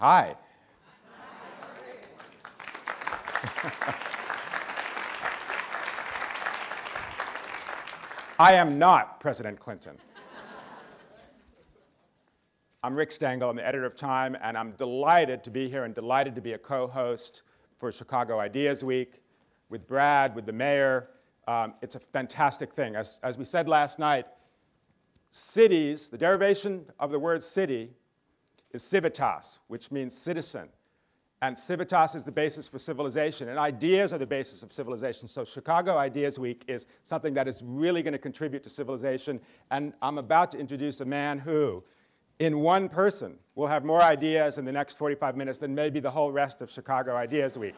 Hi. I am not President Clinton. I'm Rick Stengel. I'm the editor of Time, and I'm delighted to be here and delighted to be a co-host for Chicago Ideas Week with Brad, with the mayor. It's a fantastic thing. As we said last night, cities, the derivation of the word city is civitas, which means citizen. And civitas is the basis for civilization, and ideas are the basis of civilization. So Chicago Ideas Week is something that is really going to contribute to civilization, and I'm about to introduce a man who, in one person, will have more ideas in the next 45 minutes than maybe the whole rest of Chicago Ideas Week.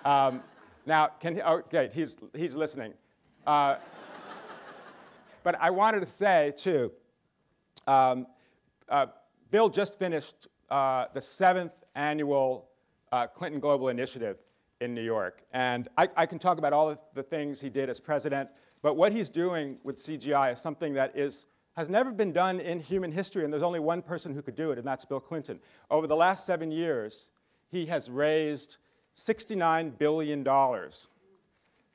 Now, okay, he's listening. But I wanted to say, too, Bill just finished the 7th annual Clinton Global Initiative in New York. And I can talk about all of the things he did as president, but what he's doing with CGI is something that has never been done in human history, and there's only one person who could do it, and that's Bill Clinton. Over the last 7 years, he has raised $69 billion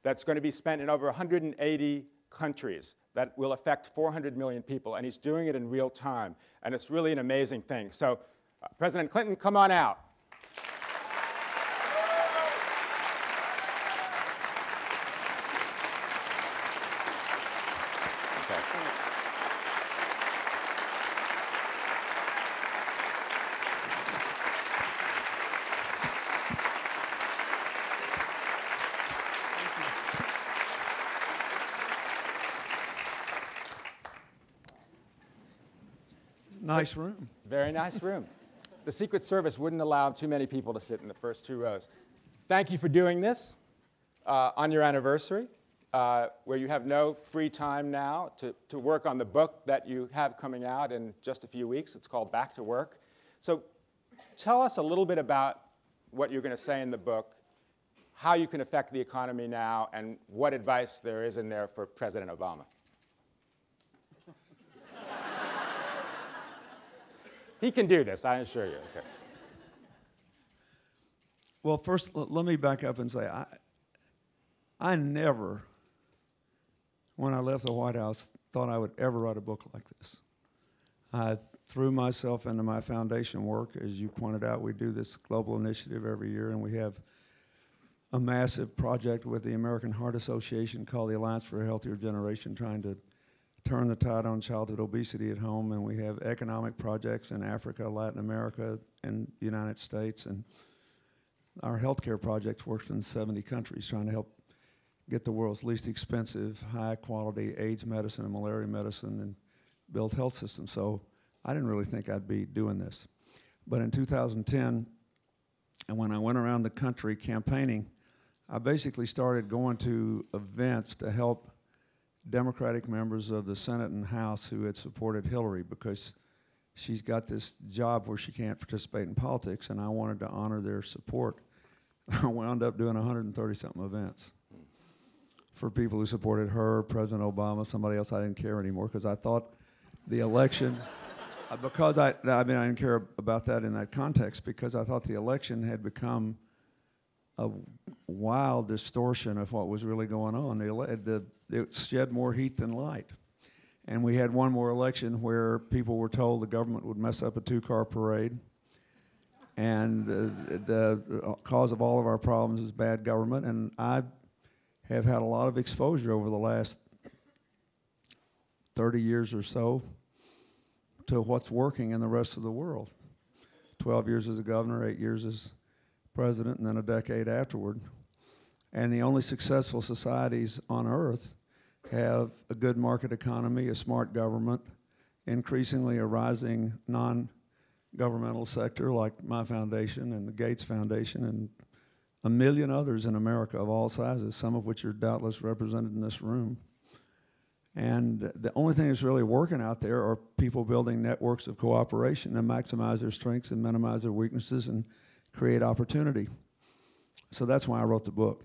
that's going to be spent in over 180 countries that will affect 400 million people, and he's doing it in real time, and it's really an amazing thing. So, President Clinton, come on out. Nice room. Very nice room. The Secret Service wouldn't allow too many people to sit in the first 2 rows. Thank you for doing this on your anniversary, where you have no free time now to work on the book that you have coming out in just a few weeks. It's called Back to Work. So tell us a little bit about what you're going to say in the book, how you can affect the economy now, and what advice there is in there for President Obama. He can do this, I assure you. Okay. Well, first, let me back up and say, I never, when I left the White House, thought I would ever write a book like this. I threw myself into my foundation work. As you pointed out, we do this global initiative every year, and we have a massive project with the American Heart Association called the Alliance for a Healthier Generation, trying to turn the tide on childhood obesity at home, and we have economic projects in Africa, Latin America, and the United States, and our healthcare project works in 70 countries trying to help get the world's least expensive, high-quality AIDS medicine and malaria medicine and build health systems. So I didn't really think I'd be doing this. But in 2010, and when I went around the country campaigning, I basically started going to events to help Democratic members of the Senate and House who had supported Hillary, because she's got this job where she can't participate in politics, and I wanted to honor their support. I wound up doing 130-something events for people who supported her, President Obama, somebody else. I didn't care anymore because I thought the election, because I didn't care about that in that context, because I thought the election had become a wild distortion of what was really going on. It shed more heat than light. And we had one more election where people were told the government would mess up a 2-car parade. And the cause of all of our problems is bad government. And I have had a lot of exposure over the last 30 years or so to what's working in the rest of the world. 12 years as a governor, 8 years as president, and then a decade afterward. And the only successful societies on earth have a good market economy, a smart government, increasingly a rising non-governmental sector like my foundation and the Gates Foundation and a million others in America of all sizes, some of which are doubtless represented in this room. And the only thing that's really working out there are people building networks of cooperation to maximize their strengths and minimize their weaknesses and create opportunity. So that's why I wrote the book.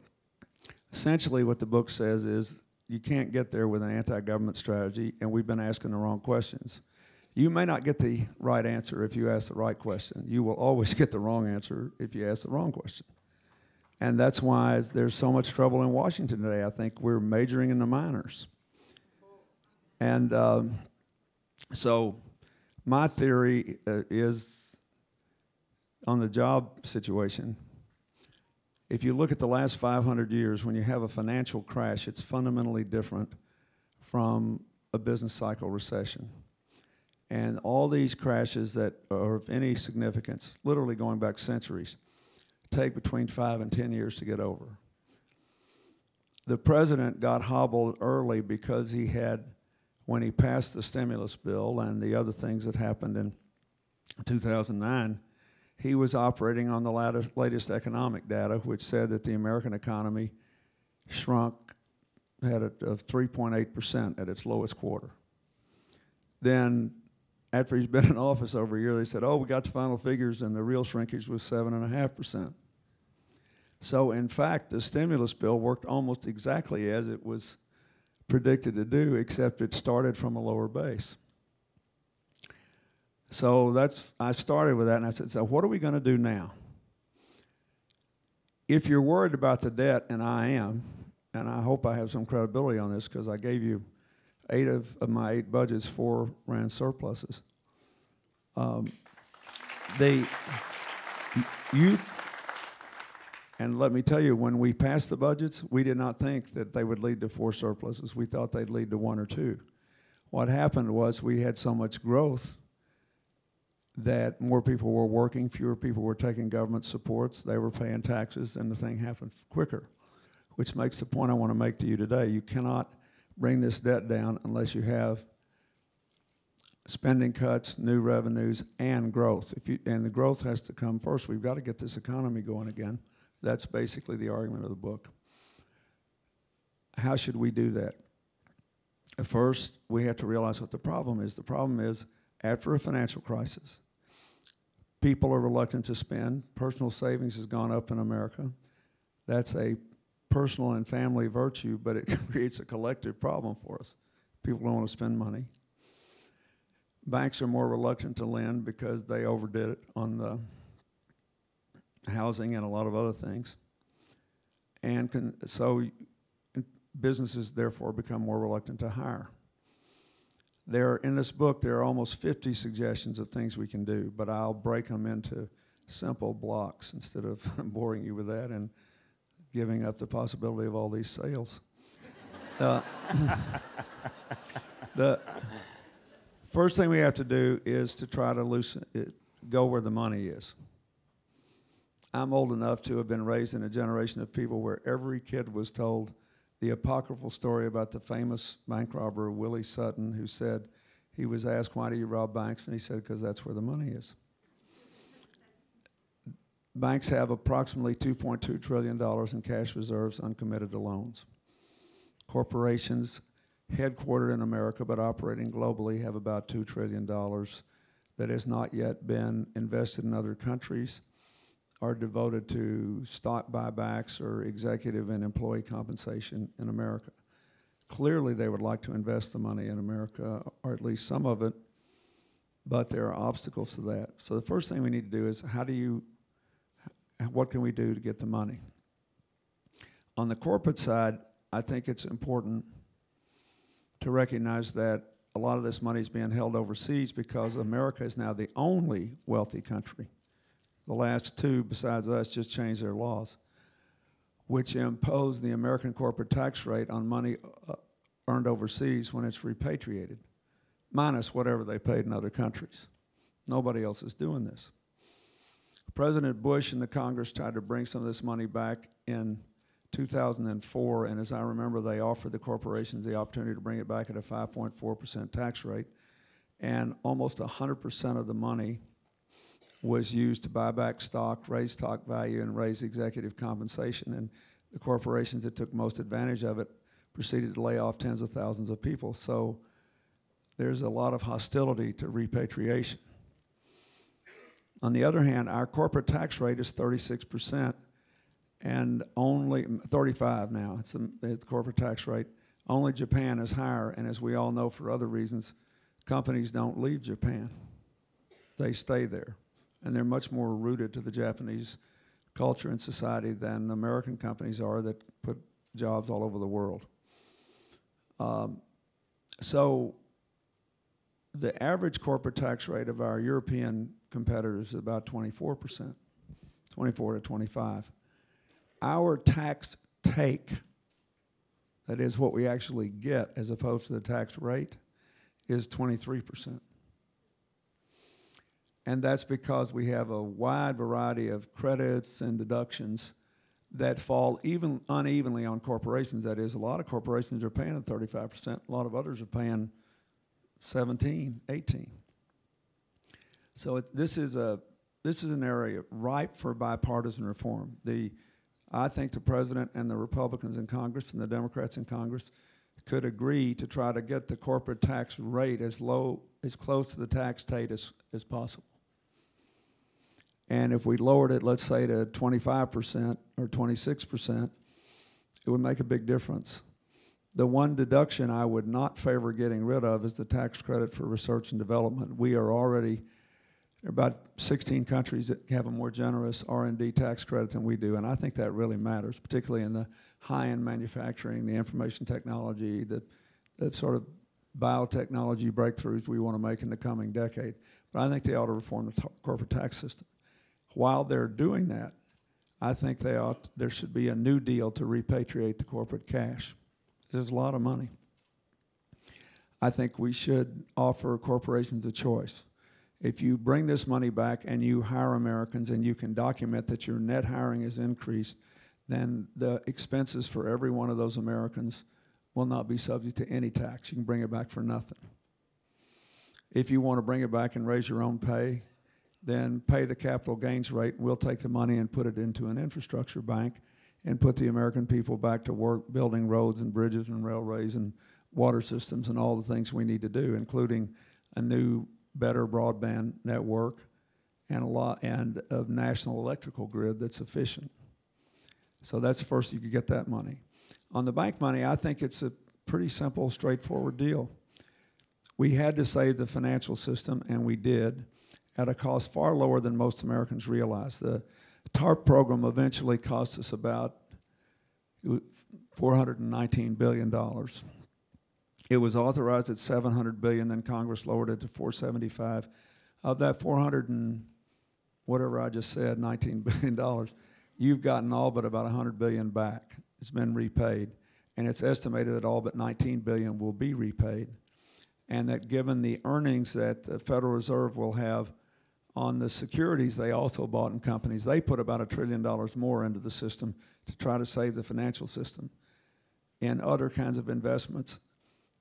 Essentially what the book says is you can't get there with an anti-government strategy, and we've been asking the wrong questions. You may not get the right answer if you ask the right question. You will always get the wrong answer if you ask the wrong question. And that's why there's so much trouble in Washington today. I think we're majoring in the minors. And so my theory is on the job situation. If you look at the last 500 years, when you have a financial crash, it's fundamentally different from a business cycle recession. And all these crashes that are of any significance, literally going back centuries, take between 5 and 10 years to get over. The president got hobbled early because he had, when he passed the stimulus bill and the other things that happened in 2009, he was operating on the latest economic data, which said that the American economy shrunk, had of 3.8% at its lowest quarter. Then, after he's been in office over a year, they said, oh, we got the final figures, and the real shrinkage was 7.5%. So, in fact, the stimulus bill worked almost exactly as it was predicted to do, except it started from a lower base. So I started with that, and I said, so what are we going to do now? If you're worried about the debt, and I am, and I hope I have some credibility on this because I gave you 8 of my 8 budgets, 4 ran surpluses. And let me tell you, when we passed the budgets, we did not think that they would lead to 4 surpluses. We thought they'd lead to 1 or 2. What happened was we had so much growth that more people were working, fewer people were taking government supports, they were paying taxes, and the thing happened quicker, which makes the point I want to make to you today. You cannot bring this debt down unless you have spending cuts, new revenues, and growth. And the growth has to come first. We've got to get this economy going again. That's basically the argument of the book. How should we do that? First, we have to realize what the problem is. The problem is, after a financial crisis, people are reluctant to spend. Personal savings has gone up in America. That's a personal and family virtue, but it creates a collective problem for us. People don't want to spend money. Banks are more reluctant to lend because they overdid it on the housing and a lot of other things. And so businesses, therefore, become more reluctant to hire. In this book, there are almost 50 suggestions of things we can do, but I'll break them into simple blocks instead of boring you with that and giving up the possibility of all these sales. The first thing we have to do is to try to go where the money is. I'm old enough to have been raised in a generation of people where every kid was told the apocryphal story about the famous bank robber Willie Sutton, who said he was asked, why do you rob banks? And he said, because that's where the money is. Banks have approximately $2.2 trillion in cash reserves uncommitted to loans. Corporations headquartered in America but operating globally have about $2 trillion that has not yet been invested in other countries, are devoted to stock buybacks or executive and employee compensation in America. Clearly, they would like to invest the money in America, or at least some of it, but there are obstacles to that. So the first thing we need to do is what can we do to get the money? On the corporate side, I think it's important to recognize that a lot of this money is being held overseas because America is now the only wealthy country. The last 2, besides us, just changed their laws, which impose the American corporate tax rate on money earned overseas when it's repatriated, minus whatever they paid in other countries. Nobody else is doing this. President Bush and the Congress tried to bring some of this money back in 2004, and as I remember, they offered the corporations the opportunity to bring it back at a 5.4% tax rate, and almost 100% of the money was used to buy back stock, raise stock value, and raise executive compensation. And the corporations that took most advantage of it proceeded to lay off tens of thousands of people. So there's a lot of hostility to repatriation. On the other hand, our corporate tax rate is 36%, and only 35 now. It's the corporate tax rate. Only Japan is higher, and as we all know, for other reasons, companies don't leave Japan. They stay there. And they're much more rooted to the Japanese culture and society than American companies are that put jobs all over the world. So the average corporate tax rate of our European competitors is about 24%, 24 to 25. Our tax take, that is what we actually get as opposed to the tax rate, is 23%. And that's because we have a wide variety of credits and deductions that fall even unevenly on corporations. That is, a lot of corporations are paying 35%, a lot of others are paying 17, 18. So this is an area ripe for bipartisan reform. I think the president and the Republicans in Congress and the Democrats in Congress could agree to try to get the corporate tax rate as close to the tax rate as possible. And if we lowered it, let's say to 25% or 26%, it would make a big difference. The one deduction I would not favor getting rid of is the tax credit for research and development. We are already, there are about 16 countries that have a more generous R&D tax credit than we do, and I think that really matters, particularly in the high-end manufacturing, the information technology, the sort of biotechnology breakthroughs we want to make in the coming decade. But I think they ought to reform the corporate tax system. While they're doing that, I think there should be a new deal to repatriate the corporate cash. There's a lot of money. I think we should offer corporations a choice. If you bring this money back and you hire Americans and you can document that your net hiring is increased, then the expenses for every one of those Americans will not be subject to any tax. You can bring it back for nothing. If you want to bring it back and raise your own pay, then pay the capital gains rate. We'll take the money and put it into an infrastructure bank and put the American people back to work building roads and bridges and railways and water systems and all the things we need to do, including a new, better broadband network and a national electrical grid that's efficient. So that's first, you could get that money. On the bank money, I think it's a pretty simple, straightforward deal. We had to save the financial system, and we did, at a cost far lower than most Americans realize. The TARP program eventually cost us about $419 billion. It was authorized at $700 billion, then Congress lowered it to $475. Of that 400 and whatever I just said, $19 billion, you've gotten all but about $100 billion back. It's been repaid, and it's estimated that all but $19 billion will be repaid, and that given the earnings that the Federal Reserve will have on the securities they also bought in companies, they put about $1 trillion more into the system to try to save the financial system. In other kinds of investments,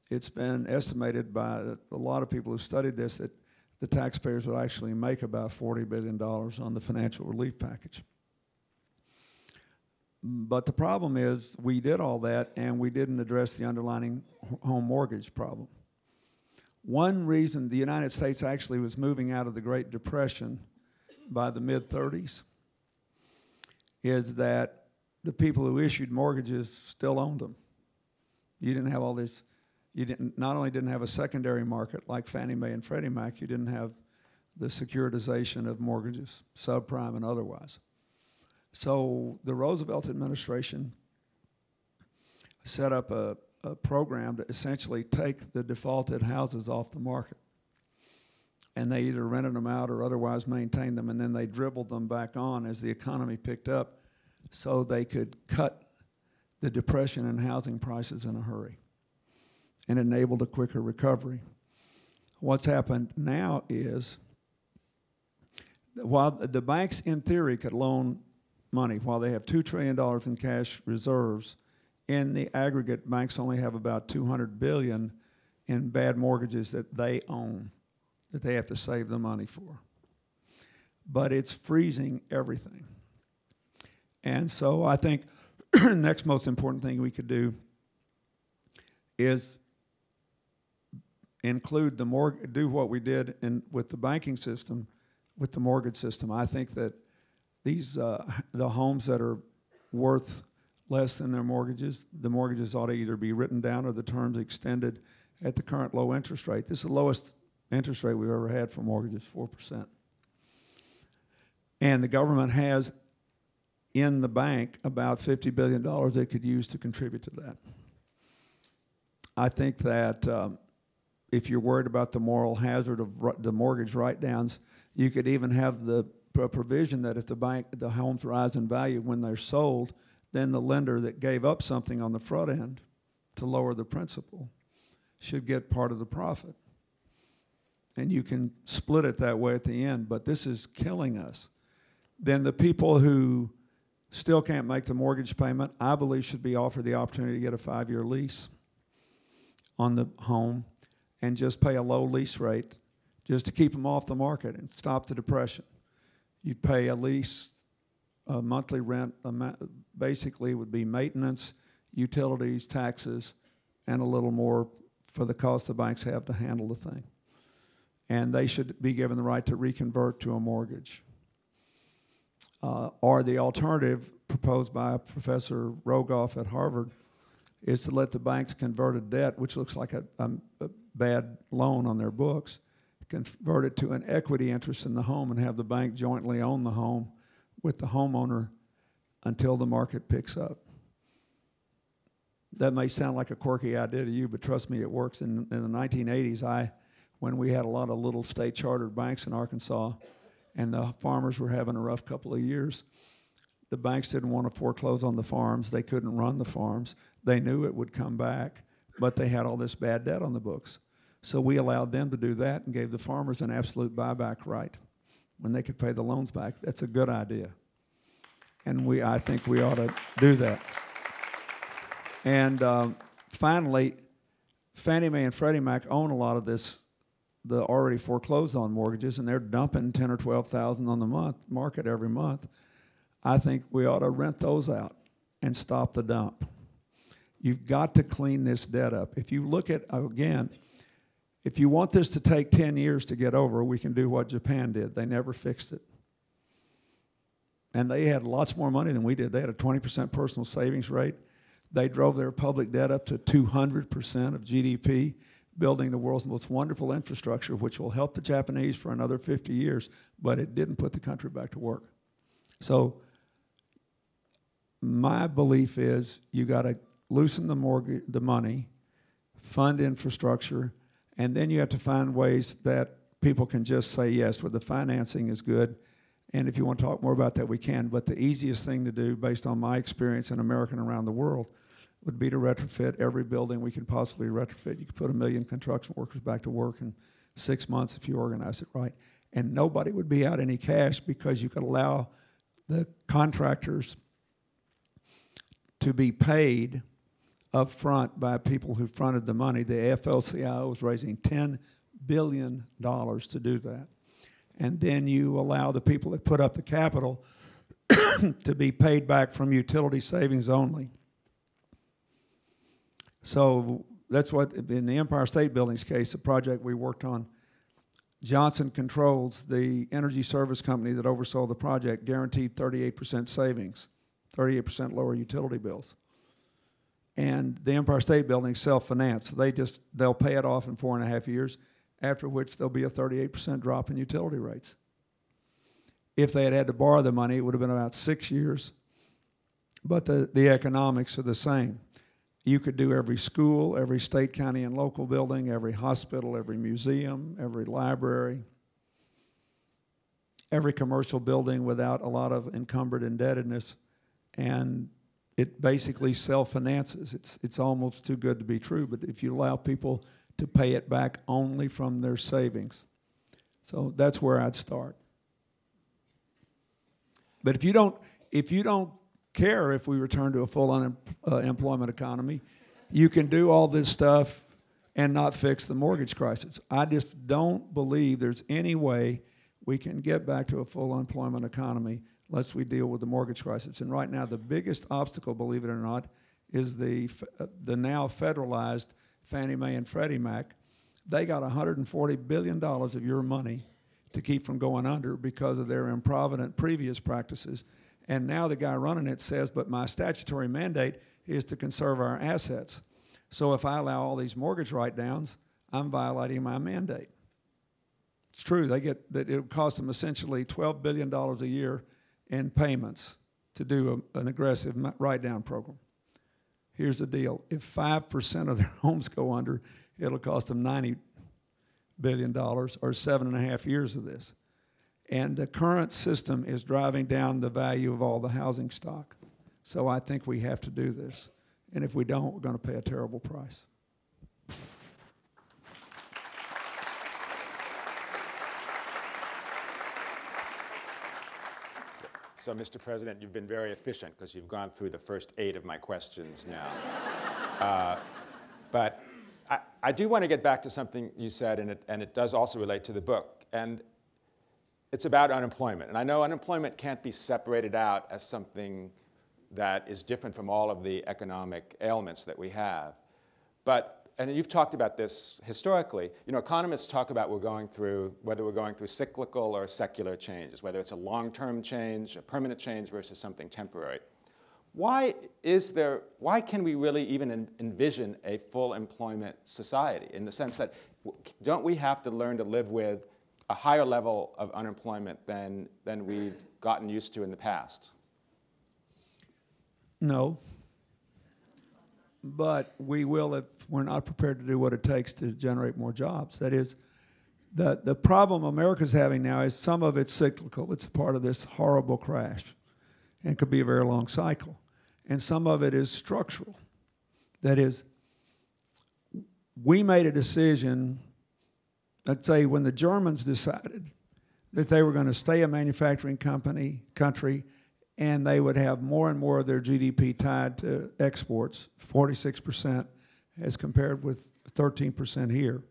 it's been estimated by a lot of people who studied this that the taxpayers would actually make about $40 billion on the financial relief package. But the problem is we did all that and we didn't address the underlying home mortgage problem. One reason the United States actually was moving out of the Great Depression by the mid-30s is that the people who issued mortgages still owned them. You didn't have all this, not only didn't have a secondary market like Fannie Mae and Freddie Mac, you didn't have the securitization of mortgages, subprime and otherwise. So the Roosevelt administration set up a program to essentially take the defaulted houses off the market. And they either rented them out or otherwise maintained them, and then they dribbled them back on as the economy picked up so they could cut the depression in housing prices in a hurry and enabled a quicker recovery. What's happened now is while the banks in theory could loan money, while they have $2 trillion in cash reserves, in the aggregate, banks only have about $200 billion in bad mortgages that they own, that they have to save the money for. But it's freezing everything. And so I think the next most important thing we could do is include do what we did with the banking system, with the mortgage system. I think that these the homes that are worth less than their mortgages, the mortgages ought to either be written down or the terms extended at the current low interest rate. This is the lowest interest rate we've ever had for mortgages, 4%. And the government has in the bank about $50 billion they could use to contribute to that. I think that if you're worried about the moral hazard of the mortgage write-downs, you could even have the provision that if the homes rise in value when they're sold, then the lender that gave up something on the front end to lower the principal should get part of the profit. And you can split it that way at the end, but this is killing us. Then the people who still can't make the mortgage payment, I believe should be offered the opportunity to get a 5-year lease on the home and just pay a low lease rate just to keep them off the market and stop the depression. You pay a lease, a monthly rent, basically would be maintenance, utilities, taxes, and a little more for the cost the banks have to handle the thing. And they should be given the right to reconvert to a mortgage. Or the alternative proposed by Professor Rogoff at Harvard is to let the banks convert a debt, which looks like a bad loan on their books, convert it to an equity interest in the home and have the bank jointly own the home with the homeowner until the market picks up. That may sound like a quirky idea to you, but trust me, it works. In the 1980s, when we had a lot of little state chartered banks in Arkansas and the farmers were having a rough couple of years, the banks didn't want to foreclose on the farms. They couldn't run the farms. They knew it would come back, but they had all this bad debt on the books. So we allowed them to do that and gave the farmers an absolute buyback right when they could pay the loans back. That's a good idea. And I think we ought to do that. And finally, Fannie Mae and Freddie Mac own a lot of the already foreclosed on mortgages, and they're dumping $10,000 or $12,000 on the market every month. I think we ought to rent those out and stop the dump. You've got to clean this debt up. If you look at, again, if you want this to take 10 years to get over, we can do what Japan did. They never fixed it. And they had lots more money than we did. They had a 20% personal savings rate. They drove their public debt up to 200% of GDP, building the world's most wonderful infrastructure, which will help the Japanese for another 50 years, but it didn't put the country back to work. So my belief is you got to loosen the money, fund infrastructure, and then you have to find ways that people can just say yes, where the financing is good. And if you want to talk more about that, we can. But the easiest thing to do, based on my experience in America and around the world, would be to retrofit every building we can possibly retrofit. You could put 1 million construction workers back to work in 6 months if you organize it right. And nobody would be out any cash because you could allow the contractors to be paid up front by people who fronted the money. The AFL-CIO was raising $10 billion to do that. And then you allow the people that put up the capital to be paid back from utility savings only. So that's what, in the Empire State Building's case, the project we worked on, Johnson Controls, the energy service company that oversaw the project, guaranteed 38% savings, 38% lower utility bills. And the Empire State Building self-financed. They'll pay it off in 4.5 years, after which there'll be a 38% drop in utility rates. If they had had to borrow the money, it would have been about 6 years, but the economics are the same. You could do every school, every state, county, and local building, every hospital, every museum, every library, every commercial building without a lot of encumbered indebtedness, and it basically self-finances. It's almost too good to be true, but if you allow people to pay it back only from their savings. So that's where I'd start. But if you don't care if we return to a full unemployment economy, you can do all this stuff and not fix the mortgage crisis. I just don't believe there's any way we can get back to a full employment economy unless we deal with the mortgage crisis. And right now, the biggest obstacle, believe it or not, is the now federalized Fannie Mae and Freddie Mac. They got $140 billion of your money to keep from going under because of their improvident previous practices. And now the guy running it says, but my statutory mandate is to conserve our assets. So if I allow all these mortgage write-downs, I'm violating my mandate. It's true. It would cost them essentially $12 billion a year in payments to do an aggressive write-down program. Here's the deal. If 5% of their homes go under, it'll cost them $90 billion or 7.5 years of this. And the current system is driving down the value of all the housing stock. So I think we have to do this. And if we don't, we're going to pay a terrible price. So, Mr. President, you've been very efficient because you've gone through the first 8 of my questions now. But I do want to get back to something you said, and it does also relate to the book. And it's about unemployment. And I know unemployment can't be separated out as something that is different from all of the economic ailments that we have. And you've talked about this historically. Economists talk about whether we're going through cyclical or secular changes, whether it's a long-term change, a permanent change versus something temporary. Why can we really even envision a full employment society, in the sense that don't we have to learn to live with a higher level of unemployment than we've gotten used to in the past? No. But we will if we're not prepared to do what it takes to generate more jobs. That is, the problem America's having now is some of it's cyclical. It's a part of this horrible crash and could be a very long cycle. And some of it is structural. That is, we made a decision, let's say when the Germans decided that they were going to stay a manufacturing country, and they would have more and more of their GDP tied to exports, 46% as compared with 13% here.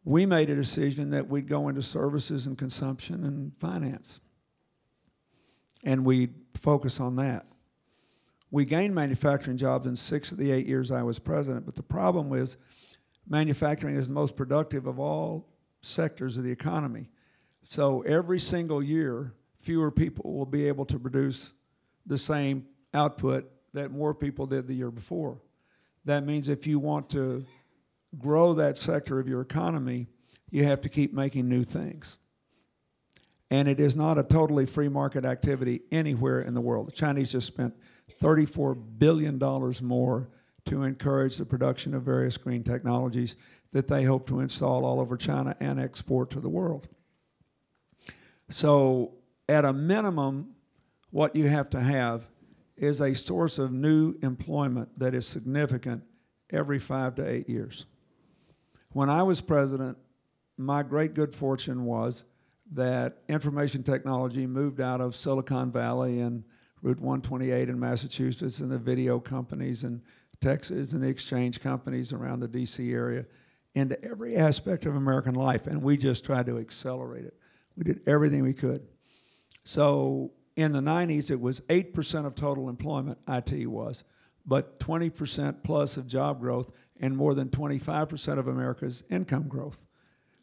We made a decision that we'd go into services and consumption and finance, and we'd focus on that. We gained manufacturing jobs in 6 of the 8 years I was president, but the problem was manufacturing is the most productive of all sectors of the economy. So every single year, fewer people will be able to produce the same output that more people did the year before. That means if you want to grow that sector of your economy, you have to keep making new things. And it is not a totally free market activity anywhere in the world. The Chinese just spent $34 billion more to encourage the production of various green technologies that they hope to install all over China and export to the world. So at a minimum, what you have to have is a source of new employment that is significant every 5 to 8 years. When I was president, my great good fortune was that information technology moved out of Silicon Valley and Route 128 in Massachusetts and the video companies in Texas and the exchange companies around the DC area into every aspect of American life, and we just tried to accelerate it. We did everything we could. So in the 90s, it was 8% of total employment, IT was, but 20% plus of job growth and more than 25% of America's income growth.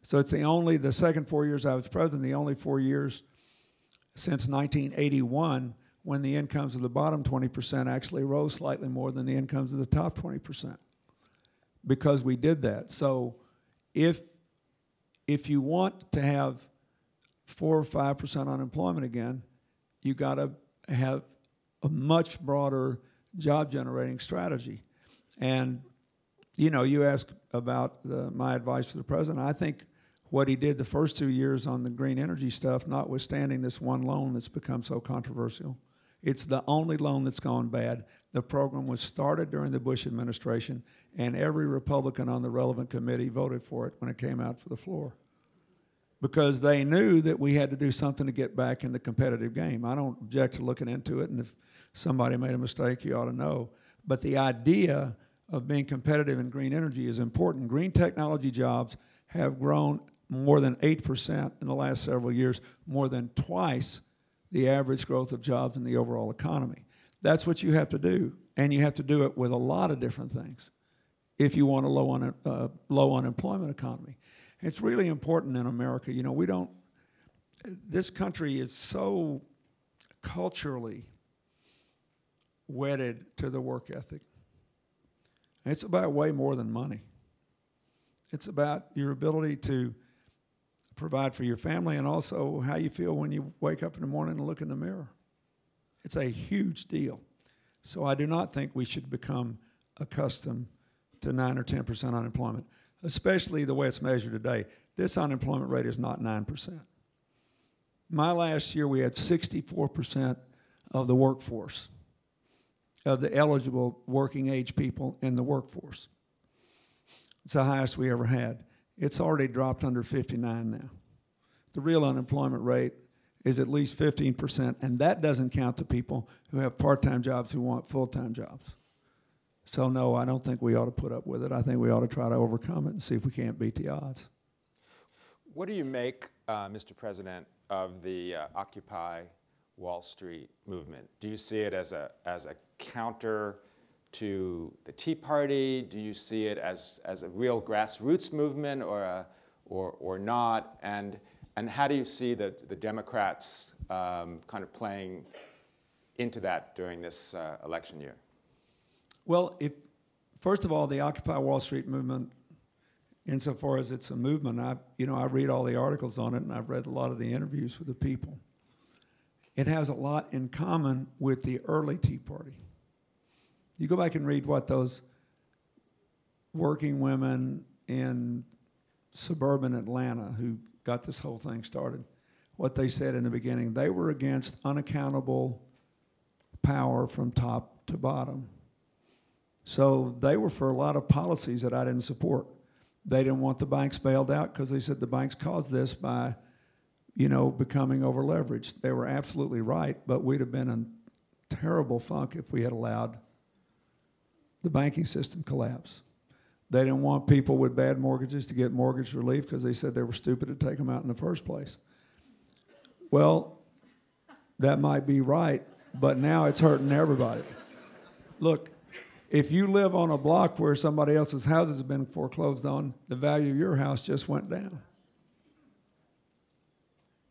So it's the second 4 years I was president, the only 4 years since 1981 when the incomes of the bottom 20% actually rose slightly more than the incomes of the top 20%, because we did that. So if you want to have 4 or 5% unemployment again, you got to have a much broader job-generating strategy. And you ask about my advice to the president. I think what he did the first 2 years on the green energy stuff, notwithstanding this one loan that's become so controversial, it's the only loan that's gone bad. The program was started during the Bush administration, and every Republican on the relevant committee voted for it when it came out for the floor, because they knew that we had to do something to get back in the competitive game. I don't object to looking into it, and if somebody made a mistake, you ought to know. But the idea of being competitive in green energy is important. Green technology jobs have grown more than 8% in the last several years, more than twice the average growth of jobs in the overall economy. That's what you have to do, and you have to do it with a lot of different things if you want a low unemployment economy. It's really important in America. This country is so culturally wedded to the work ethic. It's about way more than money. It's about your ability to provide for your family and also how you feel when you wake up in the morning and look in the mirror. It's a huge deal. So I do not think we should become accustomed to 9 or 10% unemployment, especially the way it's measured today. This unemployment rate is not 9%. My last year, we had 64% of the workforce, of the eligible working age people in the workforce. It's the highest we ever had. It's already dropped under 59 now. The real unemployment rate is at least 15%, and that doesn't count the people who have part-time jobs who want full-time jobs. So no, I don't think we ought to put up with it. I think we ought to try to overcome it and see if we can't beat the odds. What do you make, Mr. President, of the Occupy Wall Street movement? Do you see it as a counter to the Tea Party? Do you see it as a real grassroots movement or not? And how do you see the Democrats kind of playing into that during this election year? Well, first of all, the Occupy Wall Street movement, insofar as it's a movement, I read all the articles on it, and I've read a lot of the interviews with the people. It has a lot in common with the early Tea Party. You go back and read what those working women in suburban Atlanta who got this whole thing started, what they said in the beginning. They were against unaccountable power from top to bottom. So they were for a lot of policies that I didn't support. They didn't want the banks bailed out because they said the banks caused this by, becoming over-leveraged. They were absolutely right, but we'd have been in terrible funk if we had allowed the banking system collapse. They didn't want people with bad mortgages to get mortgage relief because they said they were stupid to take them out in the first place. Well, that might be right, but now it's hurting everybody. Look, if you live on a block where somebody else's house has been foreclosed on, the value of your house just went down.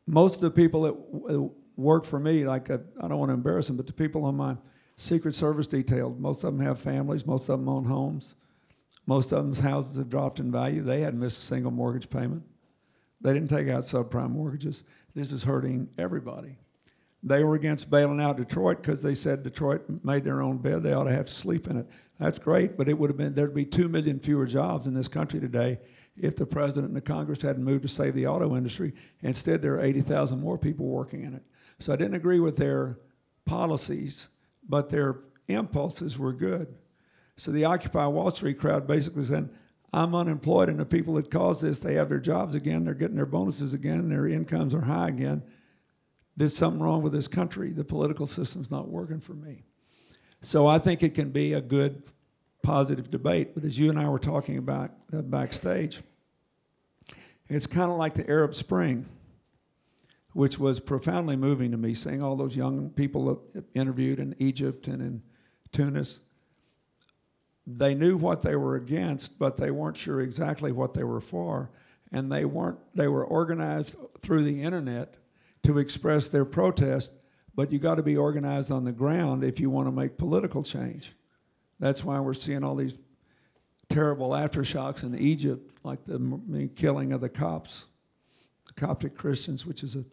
Most of the people that work for me, I don't want to embarrass them, but the people on my Secret Service detail, most of them have families, most of them own homes. Most of them's houses have dropped in value. They hadn't missed a single mortgage payment. They didn't take out subprime mortgages. This is hurting everybody. They were against bailing out Detroit because they said Detroit made their own bed. They ought to have to sleep in it. That's great, but there'd be 2 million fewer jobs in this country today if the president and the Congress hadn't moved to save the auto industry. Instead, there are 80,000 more people working in it. So I didn't agree with their policies, but their impulses were good. So the Occupy Wall Street crowd basically said, I'm unemployed, and the people that caused this, they have their jobs again, they're getting their bonuses again, and their incomes are high again. There's something wrong with this country. The political system's not working for me. So I think it can be a good, positive debate. But as you and I were talking about backstage, it's kind of like the Arab Spring, which was profoundly moving to me, seeing all those young people interviewed in Egypt and in Tunis. They knew what they were against, but they weren't sure exactly what they were for. And they were organized through the internet to express their protest, but you got to be organized on the ground if you want to make political change. That's why we're seeing all these terrible aftershocks in Egypt, like the killing of the Copts, the Coptic Christians, which is a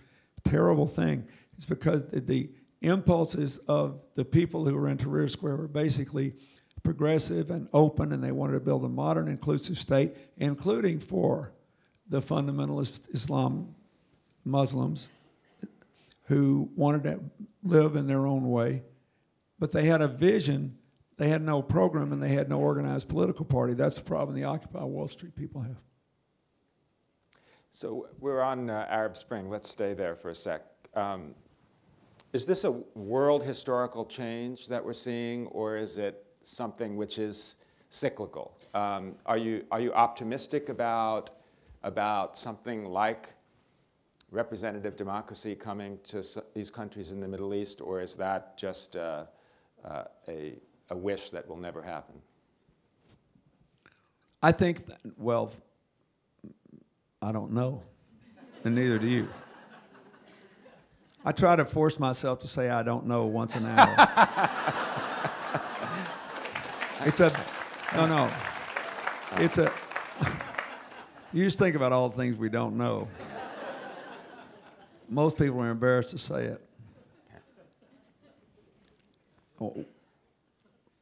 terrible thing. It's because the impulses of the people who were in Tahrir Square were basically progressive and open, and they wanted to build a modern, inclusive state, including for the fundamentalist Islam Muslims who wanted to live in their own way. But they had a vision, they had no program, and they had no organized political party. That's the problem the Occupy Wall Street people have. So we're on Arab Spring. Let's stay there for a sec. Is this a world historical change that we're seeing, or is it something which is cyclical? Are you optimistic about something like representative democracy coming to these countries in the Middle East, or is that just a wish that will never happen? I think, well, I don't know, and neither do you. I try to force myself to say I don't know once an hour. No. It's a. You just think about all the things we don't know. Most people are embarrassed to say it. Oh,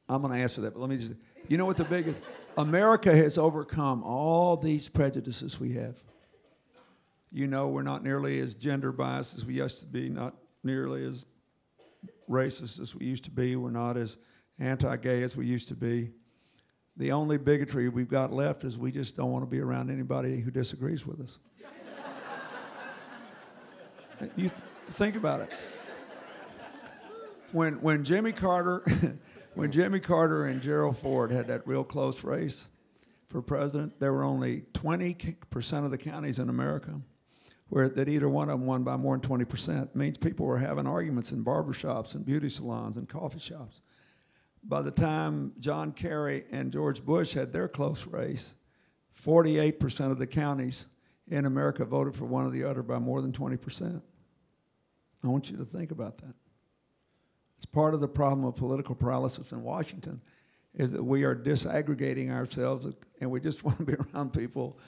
I'm going to answer that, but let me just. You know what the biggest. America has overcome all these prejudices we have. You know, we're not nearly as gender biased as we used to be, not nearly as racist as we used to be. We're not as anti-gay as we used to be. The only bigotry we've got left is we just don't want to be around anybody who disagrees with us. You think about it. When Jimmy Carter, when Jimmy Carter and Gerald Ford had that real close race for president, there were only 20% of the counties in America where that either one of them won by more than 20%. It means people were having arguments in barbershops and beauty salons and coffee shops. By the time John Kerry and George Bush had their close race, 48% of the counties in America voted for one or the other by more than 20%. I want you to think about that. It's part of the problem of political paralysis in Washington, is that we are disaggregating ourselves and we just want to be around people.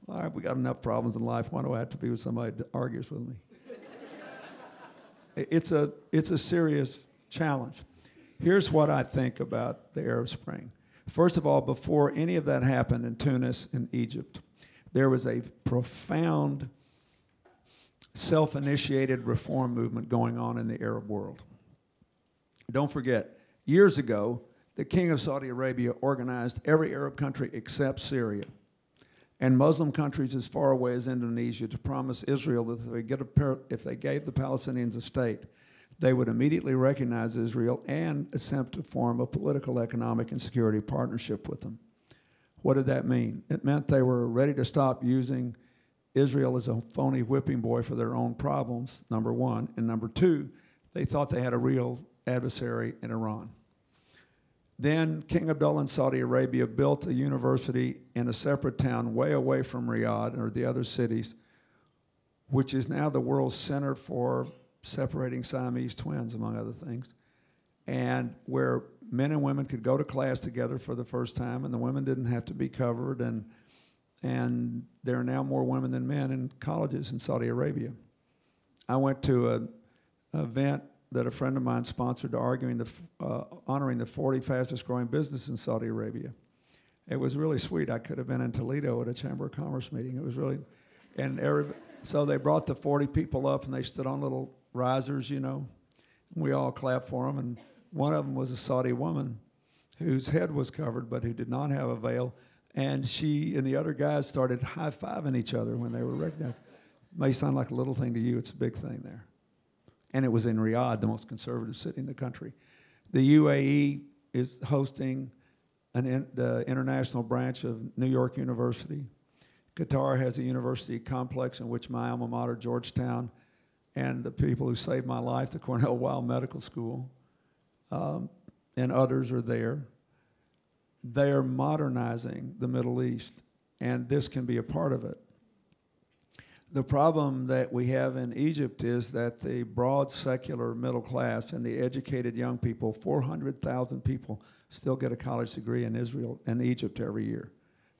All right, we got enough problems in life. Why do I have to be with somebody that argues with me? It's a serious challenge. Here's what I think about the Arab Spring. First of all, before any of that happened in Tunis and Egypt, there was a profound self-initiated reform movement going on in the Arab world. Don't forget, years ago, the king of Saudi Arabia organized every Arab country except Syria and Muslim countries as far away as Indonesia to promise Israel that if they gave the Palestinians a state, they would immediately recognize Israel and attempt to form a political, economic, and security partnership with them. What did that mean? It meant they were ready to stop using Israel as a phony whipping boy for their own problems, number one. And number two, they thought they had a real adversary in Iran. Then King Abdullah in Saudi Arabia built a university in a separate town way away from Riyadh or the other cities, which is now the world's center for separating Siamese twins, among other things, and where men and women could go to class together for the first time, and the women didn't have to be covered, and there are now more women than men in colleges in Saudi Arabia. I went to an event that a friend of mine sponsored honoring the 40 fastest growing businesses in Saudi Arabia. It was really sweet. I could have been in Toledo at a Chamber of Commerce meeting. It was really, so they brought the 40 people up and they stood on little risers, you know. And we all clapped for them, and one of them was a Saudi woman whose head was covered but who did not have a veil, and she and the other guys started high-fiving each other when they were recognized. It may sound like a little thing to you. It's a big thing there. And it was in Riyadh, the most conservative city in the country. The UAE is hosting the international branch of New York University. Qatar has a university complex in which my alma mater, Georgetown, and the people who saved my life, the Cornell Weill Medical School, and others are there. They are modernizing the Middle East, and this can be a part of it. The problem that we have in Egypt is that the broad secular middle class and the educated young people, 400,000 people, still get a college degree in Israel and Egypt every year.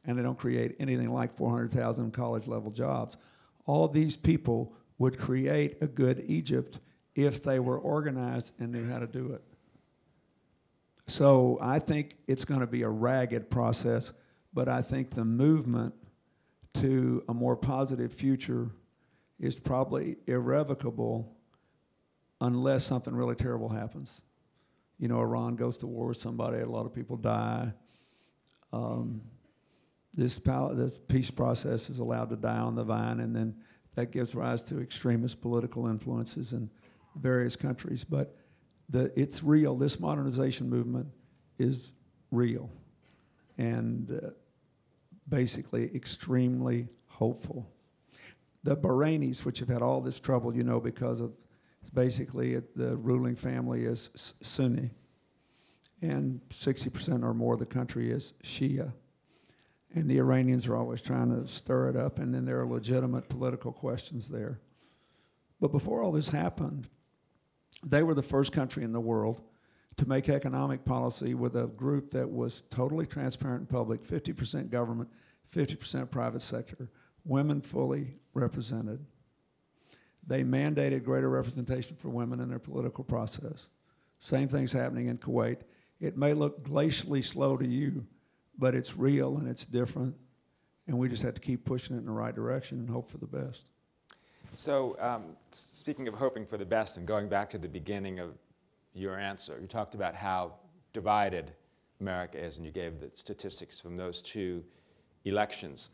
And they don't create anything like 400,000 college-level jobs. All these people would create a good Egypt if they were organized and knew how to do it. So I think it's going to be a ragged process, but I think the movement to a more positive future is probably irrevocable unless something really terrible happens. You know, Iran goes to war with somebody, a lot of people die. This peace process is allowed to die on the vine, and then that gives rise to extremist political influences in various countries. But it's real. This modernization movement is real. And basically extremely hopeful. The Bahrainis, which have had all this trouble, you know, because of basically the ruling family is Sunni, and 60% or more of the country is Shia. And the Iranians are always trying to stir it up, and then there are legitimate political questions there. But before all this happened, they were the first country in the world to make economic policy with a group that was totally transparent and public, 50% government, 50% private sector, women fully represented. They mandated greater representation for women in their political process. Same thing's happening in Kuwait. It may look glacially slow to you, but it's real and it's different, and we just have to keep pushing it in the right direction and hope for the best. So speaking of hoping for the best and going back to the beginning of your answer, you talked about how divided America is, and you gave the statistics from those two elections.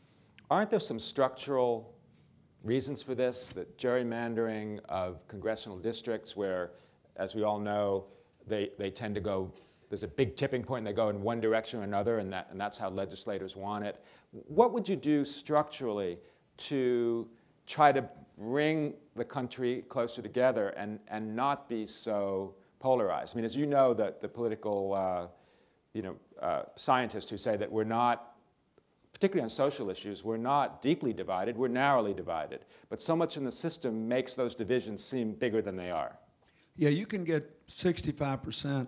Aren't there some structural reasons for this, that gerrymandering of congressional districts where, as we all know, they tend to go, there's a big tipping point and they go in one direction or another, and that's how legislators want it. What would you do structurally to try to bring the country closer together and not be so polarized? I mean, as you know, the political scientists who say that we're not, particularly on social issues, we're not deeply divided, we're narrowly divided. But so much in the system makes those divisions seem bigger than they are. Yeah, you can get 65%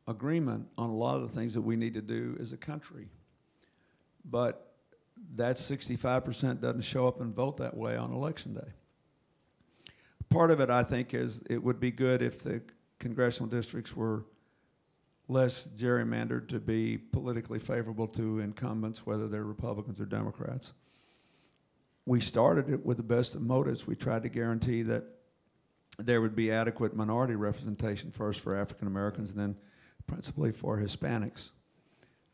agreement on a lot of the things that we need to do as a country. But that 65% doesn't show up and vote that way on election day. Part of it, I think, is it would be good if the congressional districts were less gerrymandered to be politically favorable to incumbents, whether they're Republicans or Democrats. We started it with the best of motives. We tried to guarantee that there would be adequate minority representation, first for African Americans and then principally for Hispanics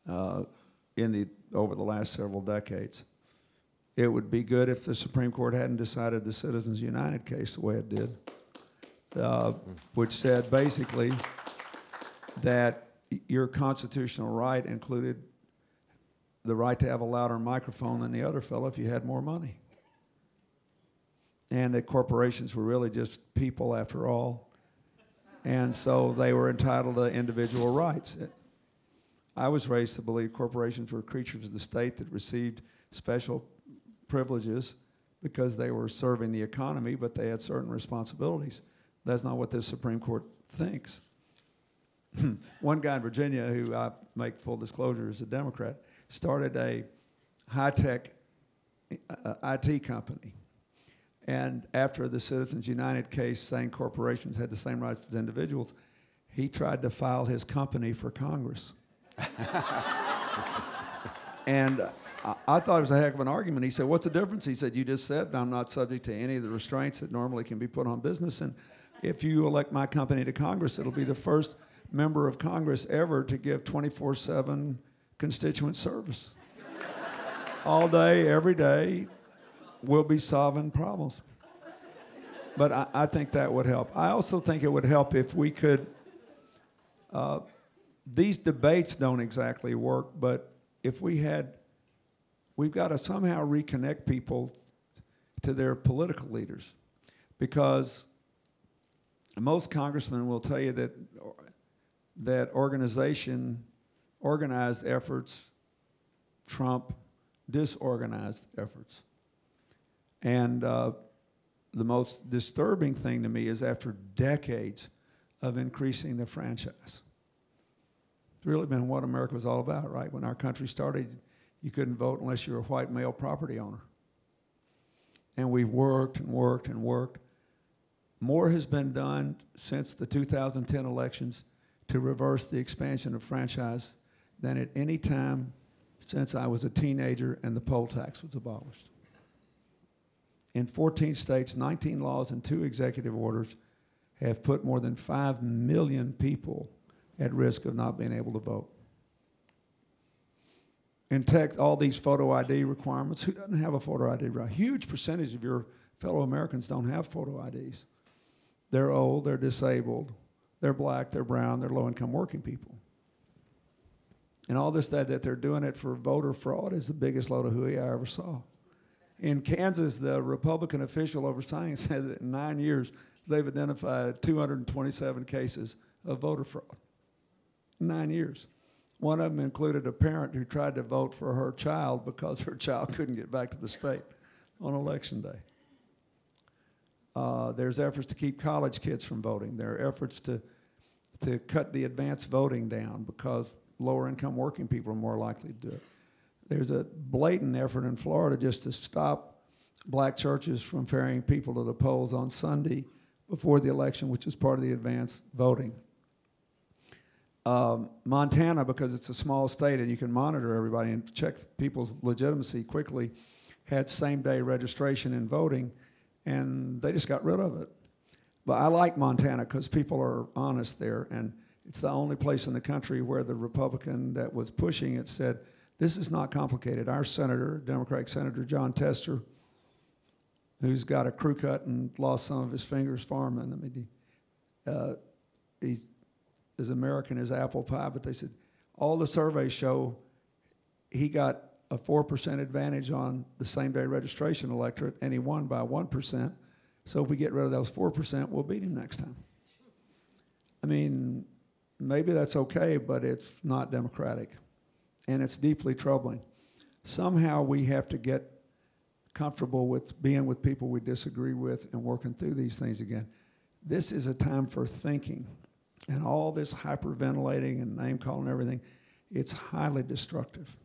over the last several decades. It would be good if the Supreme Court hadn't decided the Citizens United case the way it did, which said basically that your constitutional right included the right to have a louder microphone than the other fellow if you had more money. And that corporations were really just people after all. And so they were entitled to individual rights. I was raised to believe corporations were creatures of the state that received special privileges because they were serving the economy, but they had certain responsibilities. That's not what this Supreme Court thinks. One guy in Virginia, who I make full disclosure is a Democrat, started a high-tech IT company. And after the Citizens United case saying corporations had the same rights as individuals, he tried to file his company for Congress. And I thought it was a heck of an argument. He said, what's the difference? He said, you just said I'm not subject to any of the restraints that normally can be put on business. And if you elect my company to Congress, it'll be the first member of Congress ever to give 24/7 constituent service. All day, every day, we'll be solving problems. But I think that would help. I also think it would help if we could, these debates don't exactly work, but if we've got to somehow reconnect people to their political leaders, because most congressmen will tell you that organized efforts trump disorganized efforts. And the most disturbing thing to me is after decades of increasing the franchise. It's really been what America was all about, right? When our country started, you couldn't vote unless you were a white male property owner. And we've worked and worked and worked. More has been done since the 2010 elections to reverse the expansion of franchise than at any time since I was a teenager and the poll tax was abolished. In 14 states, 19 laws and 2 executive orders have put more than 5 million people at risk of not being able to vote. In tech, all these photo ID requirements, who doesn't have a photo ID? A huge percentage of your fellow Americans don't have photo IDs. They're old, they're disabled, they're black, they're brown, they're low-income working people. And all this that they're doing it for voter fraud is the biggest load of hooey I ever saw. In Kansas, the Republican official overseeing said that in 9 years, they've identified 227 cases of voter fraud. 9 years. One of them included a parent who tried to vote for her child because her child couldn't get back to the state on election day. There's efforts to keep college kids from voting. There are efforts to to cut the advanced voting down because lower income working people are more likely to do it. There's a blatant effort in Florida just to stop black churches from ferrying people to the polls on Sunday before the election, which is part of the advanced voting. Montana, because it's a small state and you can monitor everybody and check people's legitimacy quickly, had same-day registration and voting, and they just got rid of it. But I like Montana because people are honest there, and it's the only place in the country where the Republican that was pushing it said, this is not complicated. Our senator, Democratic Senator John Tester, who's got a crew cut and lost some of his fingers farming, I mean, he's as American as apple pie, but they said all the surveys show he got a 4% advantage on the same-day registration electorate, and he won by 1%. So if we get rid of those 4%, we'll beat him next time. I mean, maybe that's okay, but it's not democratic, and it's deeply troubling. Somehow we have to get comfortable with being with people we disagree with and working through these things again. This is a time for thinking, and all this hyperventilating and name-calling and everything, it's highly destructive.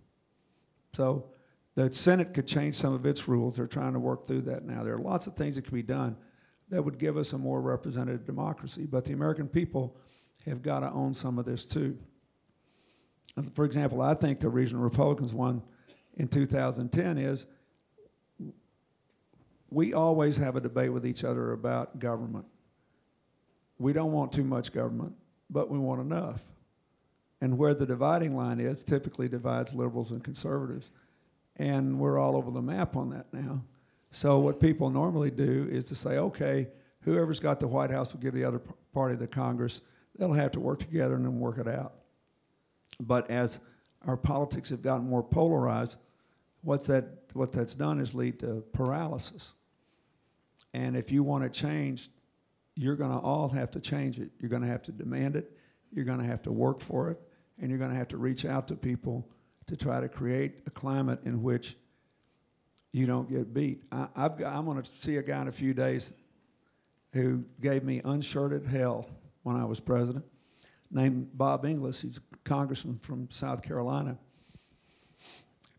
So the Senate could change some of its rules. They're trying to work through that now. There are lots of things that can be done that would give us a more representative democracy, but the American people have got to own some of this too. For example, I think the reason Republicans won in 2010 is we always have a debate with each other about government. We don't want too much government, but we want enough. And where the dividing line is typically divides liberals and conservatives. And we're all over the map on that now. So what people normally do is to say, okay, whoever's got the White House will give the other party the Congress. They'll have to work together and then work it out. But as our politics have gotten more polarized, what that's done is lead to paralysis. And if you want to change, you're going to all have to change it. You're going to have to demand it. You're going to have to work for it. And you're going to have to reach out to people to try to create a climate in which you don't get beat. I'm going to see a guy in a few days who gave me unshirted hell when I was president, named Bob Inglis. He's a congressman from South Carolina.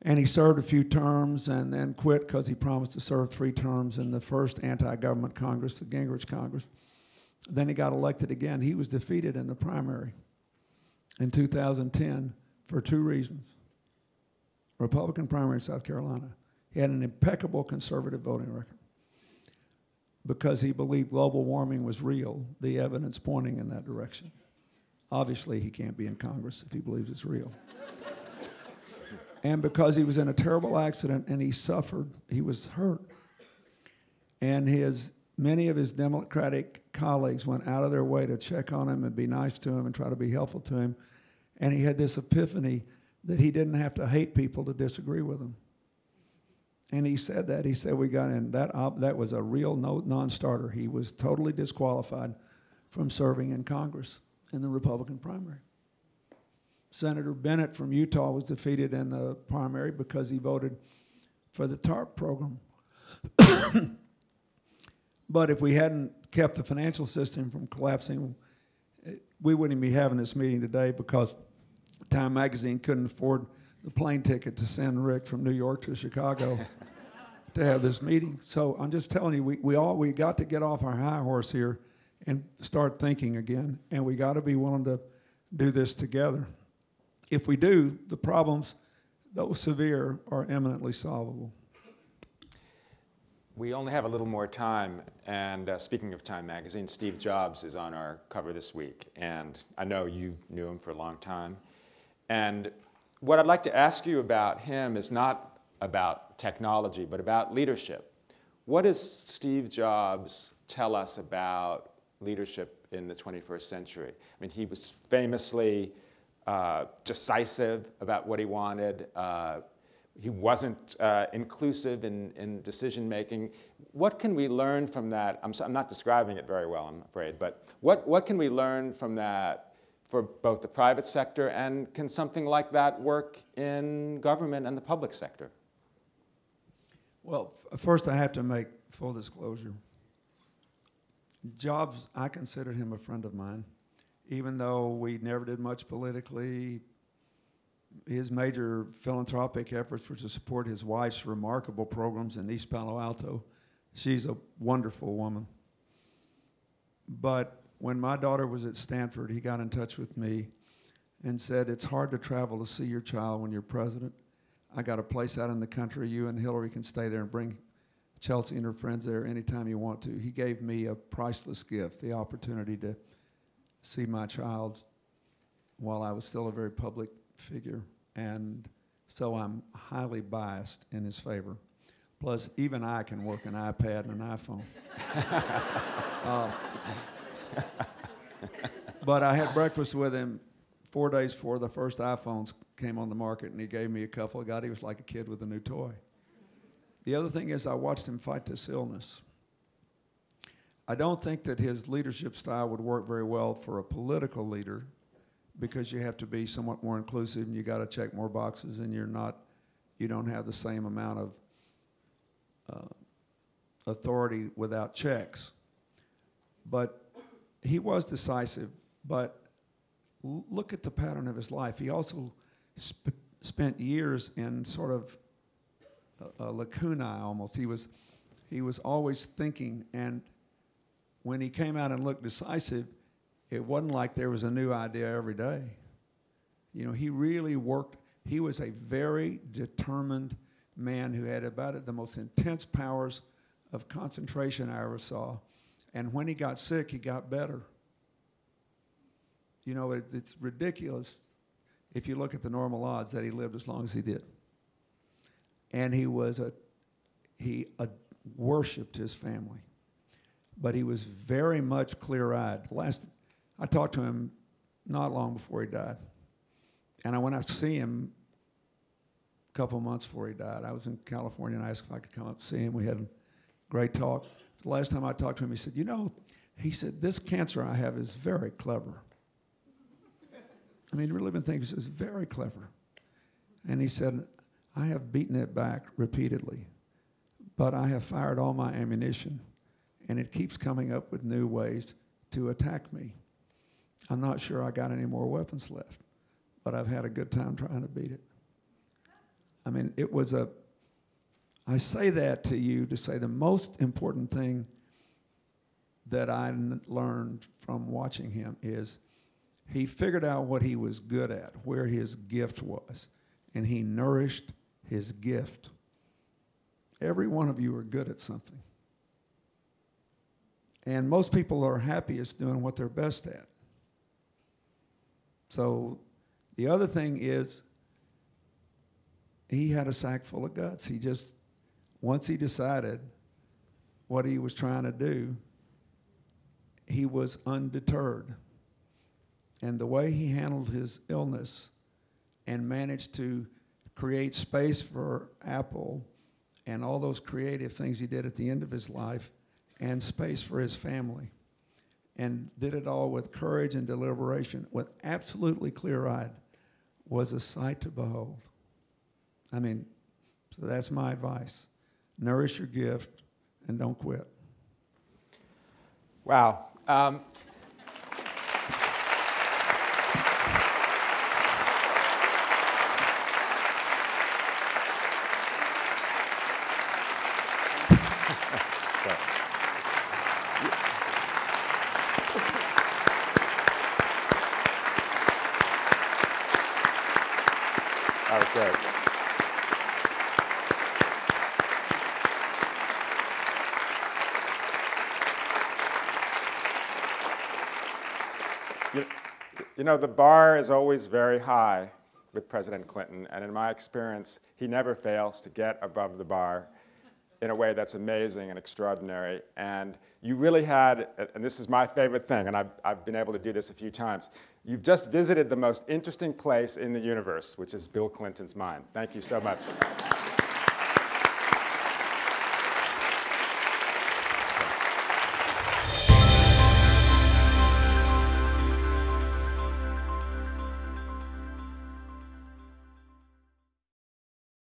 And he served a few terms and then quit because he promised to serve 3 terms in the first anti-government Congress, the Gingrich Congress. Then he got elected again. He was defeated in the primary in 2010 for 2 reasons. Republican primary in South Carolina. He had an impeccable conservative voting record because he believed global warming was real, the evidence pointing in that direction. Obviously, he can't be in Congress if he believes it's real. And because he was in a terrible accident and he suffered, he was hurt. And many of his Democratic colleagues went out of their way to check on him and be nice to him and try to be helpful to him. And he had this epiphany that he didn't have to hate people to disagree with them. And he said that. He said we got in. That was a real non-starter. He was totally disqualified from serving in Congress in the Republican primary. Senator Bennett from Utah was defeated in the primary because he voted for the TARP program. But if we hadn't kept the financial system from collapsing, we wouldn't be having this meeting today because Time Magazine couldn't afford the plane ticket to send Rick from New York to Chicago to have this meeting. So I'm just telling you, we got to get off our high horse here and start thinking again, and we got to be willing to do this together. If we do, the problems, though severe, are eminently solvable. We only have a little more time, and speaking of Time Magazine, Steve Jobs is on our cover this week, and I know you knew him for a long time. And what I'd like to ask you about him is not about technology, but about leadership. What does Steve Jobs tell us about leadership in the 21st century? I mean, he was famously decisive about what he wanted. He wasn't inclusive in decision-making. What can we learn from that? I'm not describing it very well, I'm afraid, but what can we learn from that for both the private sector, and can something like that work in government and the public sector? Well, first I have to make full disclosure. Jobs, I considered him a friend of mine. even though we never did much politically. His major philanthropic efforts were to support his wife's remarkable programs in East Palo Alto. She's a wonderful woman. But when my daughter was at Stanford, he got in touch with me and said, it's hard to travel to see your child when you're president. I got a place out in the country. You and Hillary can stay there and bring Chelsea and her friends there anytime you want to. He gave me a priceless gift, the opportunity to see my child while I was still a very public figure. And so I'm highly biased in his favor. Plus, even I can work an iPad and an iPhone. But I had breakfast with him 4 days before the first iPhones came on the market, and he gave me a couple. God, he was like a kid with a new toy. The other thing is I watched him fight this illness. I don't think that his leadership style would work very well for a political leader, because you have to be somewhat more inclusive and you got to check more boxes, and you don't have the same amount of authority without checks. But he was decisive, but look at the pattern of his life. He also spent years in sort of a lacunae almost. He was always thinking, and when he came out and looked decisive, it wasn't like there was a new idea every day. You know, he really worked. He was a very determined man who had about it the most intense powers of concentration I ever saw. And when he got sick, he got better. You know, it's ridiculous if you look at the normal odds that he lived as long as he did. And he worshipped his family. But he was very much clear-eyed. I talked to him not long before he died. And I went out to see him a couple of months before he died. I was in California, and I asked if I could come up and see him. We had a great talk. The last time I talked to him, he said, you know, this cancer I have is very clever. I mean, really been thinking, he says, very clever. And he said, I have beaten it back repeatedly, but I have fired all my ammunition, and it keeps coming up with new ways to attack me. I'm not sure I got any more weapons left, but I've had a good time trying to beat it. I mean, I say that to you to say the most important thing that I learned from watching him is he figured out what he was good at, where his gift was, and he nourished his gift. Every one of you are good at something. And most people are happiest doing what they're best at. So the other thing is he had a sack full of guts. Once he decided what he was trying to do, he was undeterred. And the way he handled his illness and managed to create space for Apple and all those creative things he did at the end of his life, and space for his family, and did it all with courage and deliberation, with absolutely clear-eyed, was a sight to behold. I mean, so that's my advice. Nourish your gift and don't quit. Wow. That was great. You know, the bar is always very high with President Clinton, and in my experience, he never fails to get above the bar in a way that's amazing and extraordinary. And you really had, and this is my favorite thing, and I've been able to do this a few times, you've just visited the most interesting place in the universe, which is Bill Clinton's mind. Thank you so much.